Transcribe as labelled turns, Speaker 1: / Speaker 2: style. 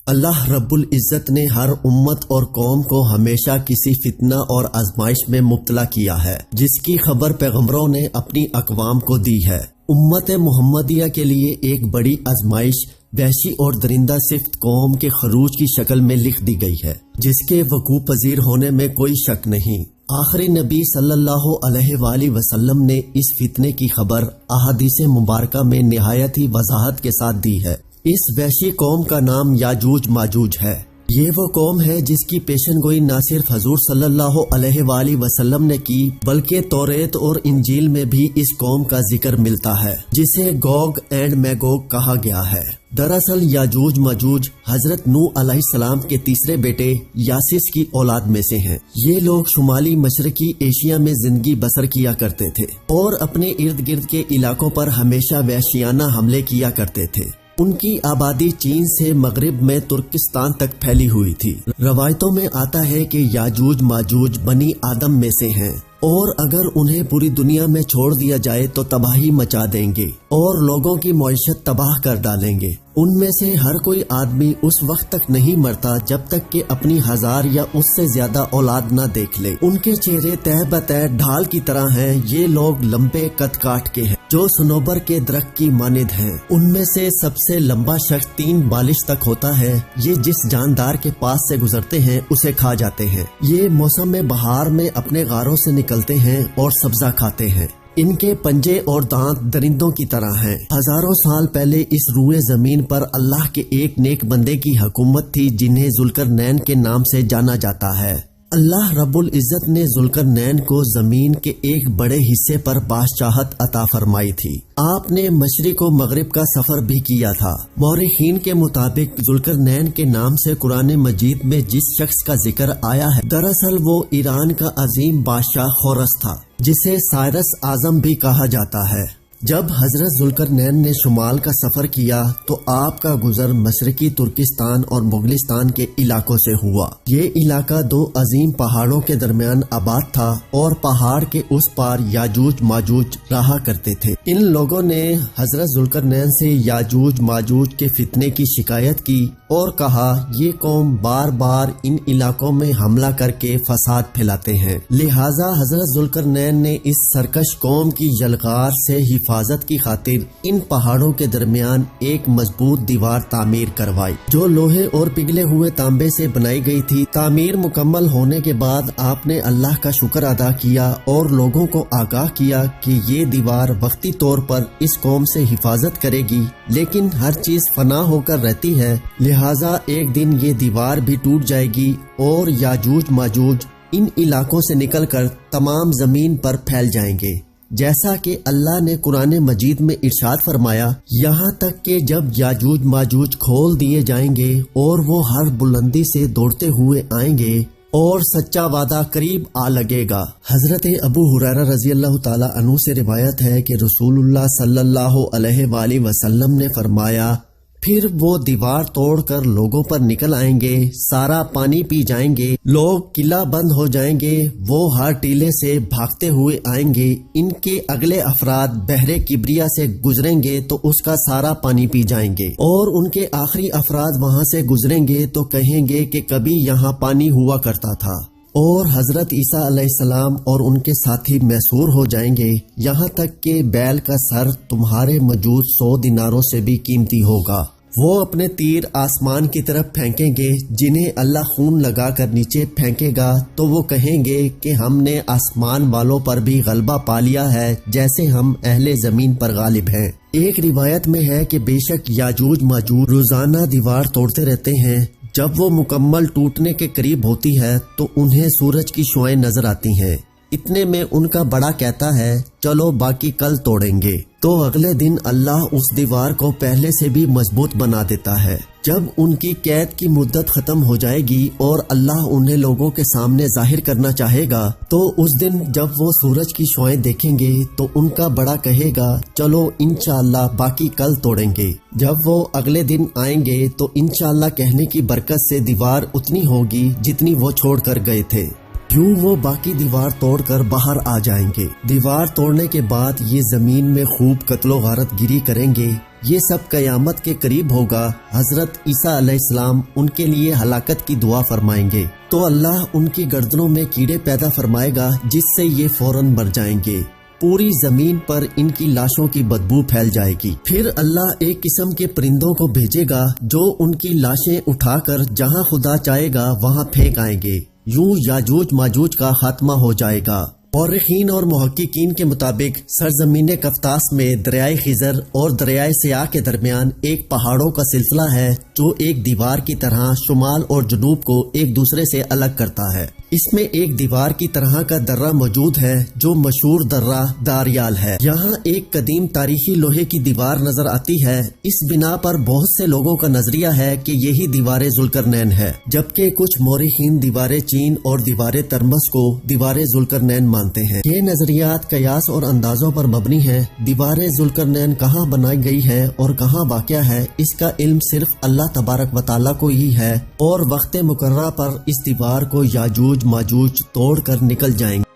Speaker 1: اللہ رب العزت نے ہر امت اور قوم کو ہمیشہ کسی فتنہ اور آزمائش میں مبتلا کیا ہے، جس کی خبر پیغمبروں نے اپنی اقوام کو دی ہے۔ امت محمدیہ کے لیے ایک بڑی آزمائش وحشی اور درندہ صفت قوم کے خروج کی شکل میں لکھ دی گئی ہے، جس کے وقوع پذیر ہونے میں کوئی شک نہیں۔ آخری نبی صلی اللہ علیہ وآلہ وسلم نے اس فتنے کی خبر احادیث مبارکہ میں نہایت ہی وضاحت کے ساتھ دی ہے۔ اس وحشی قوم کا نام یاجوج ماجوج ہے۔ یہ وہ قوم ہے جس کی پیشن گوئی نہ صرف حضور صلی اللہ علیہ وآلہ وسلم نے کی، بلکہ توریت اور انجیل میں بھی اس قوم کا ذکر ملتا ہے، جسے گوگ اینڈ میگوگ کہا گیا ہے۔ دراصل یاجوج ماجوج حضرت نوح علیہ السلام کے تیسرے بیٹے یاسس کی اولاد میں سے ہیں۔ یہ لوگ شمالی مشرقی ایشیا میں زندگی بسر کیا کرتے تھے اور اپنے ارد گرد کے علاقوں پر ہمیشہ وحشیانہ حملے کیا کرتے تھے۔ ان کی آبادی چین سے مغرب میں ترکستان تک پھیلی ہوئی تھی۔ روایتوں میں آتا ہے کہ یاجوج ماجوج بنی آدم میں سے ہیں، اور اگر انہیں پوری دنیا میں چھوڑ دیا جائے تو تباہی مچا دیں گے اور لوگوں کی معیشت تباہ کر ڈالیں گے۔ ان میں سے ہر کوئی آدمی اس وقت تک نہیں مرتا جب تک کہ اپنی 1000 یا اس سے زیادہ اولاد نہ دیکھ لے۔ ان کے چہرے تہ بتہ ڈھال کی طرح ہیں۔ یہ لوگ لمبے قد کاٹ کے ہیں جو صنوبر کے درخت کی مانند ہیں۔ ان میں سے سب سے لمبا شخص 3 بالش تک ہوتا ہے۔ یہ جس جاندار کے پاس سے گزرتے ہیں اسے کھا جاتے ہیں۔ یہ موسم بہار میں اپنے غاروں سے نکلتے ہیں اور سبزہ کھاتے ہیں۔ ان کے پنجے اور دانت درندوں کی طرح ہیں۔ ہزاروں سال پہلے اس روئے زمین پر اللہ کے ایک نیک بندے کی حکومت تھی جنہیں ذوالقرنین کے نام سے جانا جاتا ہے۔ اللہ رب العزت نے ذوالقرنین کو زمین کے ایک بڑے حصے پر بادشاہت عطا فرمائی تھی۔ آپ نے مشرق و مغرب کا سفر بھی کیا تھا۔ مورخین کے مطابق ذوالقرنین کے نام سے قرآن مجید میں جس شخص کا ذکر آیا ہے، دراصل وہ ایران کا عظیم بادشاہ خورس تھا، جسے سائرس اعظم بھی کہا جاتا ہے۔ جب حضرت ذوالقرنین نے شمال کا سفر کیا تو آپ کا گزر مشرقی ترکستان اور مغلستان کے علاقوں سے ہوا۔ یہ علاقہ 2 عظیم پہاڑوں کے درمیان آباد تھا اور پہاڑ کے اس پار یاجوج ماجوج رہا کرتے تھے۔ ان لوگوں نے حضرت ذوالقرنین سے یاجوج ماجوج کے فتنے کی شکایت کی اور کہا یہ قوم بار بار ان علاقوں میں حملہ کر کے فساد پھیلاتے ہیں، لہٰذا حضرت ذوالقرنین نے اس سرکش قوم کی یلغار سے حفاظت کی خاطر ان پہاڑوں کے درمیان ایک مضبوط دیوار تعمیر کروائی، جو لوہے اور پگھلے ہوئے تانبے سے بنائی گئی تھی۔ تعمیر مکمل ہونے کے بعد آپ نے اللہ کا شکر ادا کیا اور لوگوں کو آگاہ کیا کہ یہ دیوار وقتی طور پر اس قوم سے حفاظت کرے گی، لیکن ہر چیز فنا ہو کر رہتی ہے، لہٰذا ایک دن یہ دیوار بھی ٹوٹ جائے گی اور یاجوج ماجوج ان علاقوں سے نکل کر تمام زمین پر پھیل جائیں گے، جیسا کہ اللہ نے قرآن مجید میں ارشاد فرمایا، یہاں تک کہ جب یاجوج ماجوج کھول دیے جائیں گے اور وہ ہر بلندی سے دوڑتے ہوئے آئیں گے اور سچا وعدہ قریب آ لگے گا۔ حضرت ابو ہریرہ رضی اللہ تعالی عنہ سے روایت ہے کہ رسول اللہ صلی اللہ علیہ وآلہ وسلم نے فرمایا، پھر وہ دیوار توڑ کر لوگوں پر نکل آئیں گے، سارا پانی پی جائیں گے، لوگ قلعہ بند ہو جائیں گے، وہ ہر ٹیلے سے بھاگتے ہوئے آئیں گے، ان کے اگلے افراد بحر کبریا سے گزریں گے تو اس کا سارا پانی پی جائیں گے، اور ان کے آخری افراد وہاں سے گزریں گے تو کہیں گے کہ کبھی یہاں پانی ہوا کرتا تھا، اور حضرت عیسیٰ علیہ السلام اور ان کے ساتھی محصور ہو جائیں گے، یہاں تک کہ بیل کا سر تمہارے موجود 100 دیناروں سے بھی قیمتی ہوگا۔ وہ اپنے تیر آسمان کی طرف پھینکیں گے، جنہیں اللہ خون لگا کر نیچے پھینکے گا تو وہ کہیں گے کہ ہم نے آسمان والوں پر بھی غلبہ پا لیا ہے جیسے ہم اہل زمین پر غالب ہیں۔ ایک روایت میں ہے کہ بے شک یاجوج ماجوج روزانہ دیوار توڑتے رہتے ہیں، جب وہ مکمل ٹوٹنے کے قریب ہوتی ہے تو انہیں سورج کی شعائیں نظر آتی ہیں۔ اتنے میں ان کا بڑا کہتا ہے چلو باقی کل توڑیں گے، تو اگلے دن اللہ اس دیوار کو پہلے سے بھی مضبوط بنا دیتا ہے۔ جب ان کی قید کی مدت ختم ہو جائے گی اور اللہ انہیں لوگوں کے سامنے ظاہر کرنا چاہے گا تو اس دن جب وہ سورج کی شعائیں دیکھیں گے تو ان کا بڑا کہے گا چلو انشاءاللہ باقی کل توڑیں گے۔ جب وہ اگلے دن آئیں گے تو انشاءاللہ کہنے کی برکت سے دیوار اتنی ہوگی جتنی وہ چھوڑ کر گئے تھے۔ یوں وہ باقی دیوار توڑ کر باہر آ جائیں گے۔ دیوار توڑنے کے بعد یہ زمین میں خوب قتل و غارت گیری کریں گے یہ سب قیامت کے قریب ہوگا۔ حضرت عیسیٰ علیہ السلام ان کے لیے ہلاکت کی دعا فرمائیں گے تو اللہ ان کی گردنوں میں کیڑے پیدا فرمائے گا جس سے یہ فوراً مر جائیں گے۔ پوری زمین پر ان کی لاشوں کی بدبو پھیل جائے گی۔ پھر اللہ ایک قسم کے پرندوں کو بھیجے گا جو ان کی لاشیں اٹھا کر جہاں خدا چاہے گا وہاں پھینک آئیں گے۔ یوں یاجوج ماجوج کا خاتمہ ہو جائے گا۔ مورخین اور محققین کے مطابق سرزمین کفتاس میں دریائے خضر اور دریائے سیاہ کے درمیان ایک پہاڑوں کا سلسلہ ہے جو ایک دیوار کی طرح شمال اور جنوب کو ایک دوسرے سے الگ کرتا ہے۔ اس میں ایک دیوار کی طرح کا درہ موجود ہے جو مشہور درہ داریال ہے۔ یہاں ایک قدیم تاریخی لوہے کی دیوار نظر آتی ہے۔ اس بنا پر بہت سے لوگوں کا نظریہ ہے کہ یہی دیوار ذوالقرنین ہے، جبکہ کچھ مورخین دیوار چین اور دیوار ترمس کو دیوار ذوالقرنین مانتے ہیں۔ یہ نظریات قیاس اور اندازوں پر مبنی ہیں۔ دیوار ذوالقرنین کہاں بنائی گئی ہے اور کہاں واقع ہے اس کا علم صرف اللہ تبارک و تعالیٰ کو ہی ہے، اور وقت مقررہ پر اس دیوار کو یاجوج ماجوج توڑ کر نکل جائیں گے۔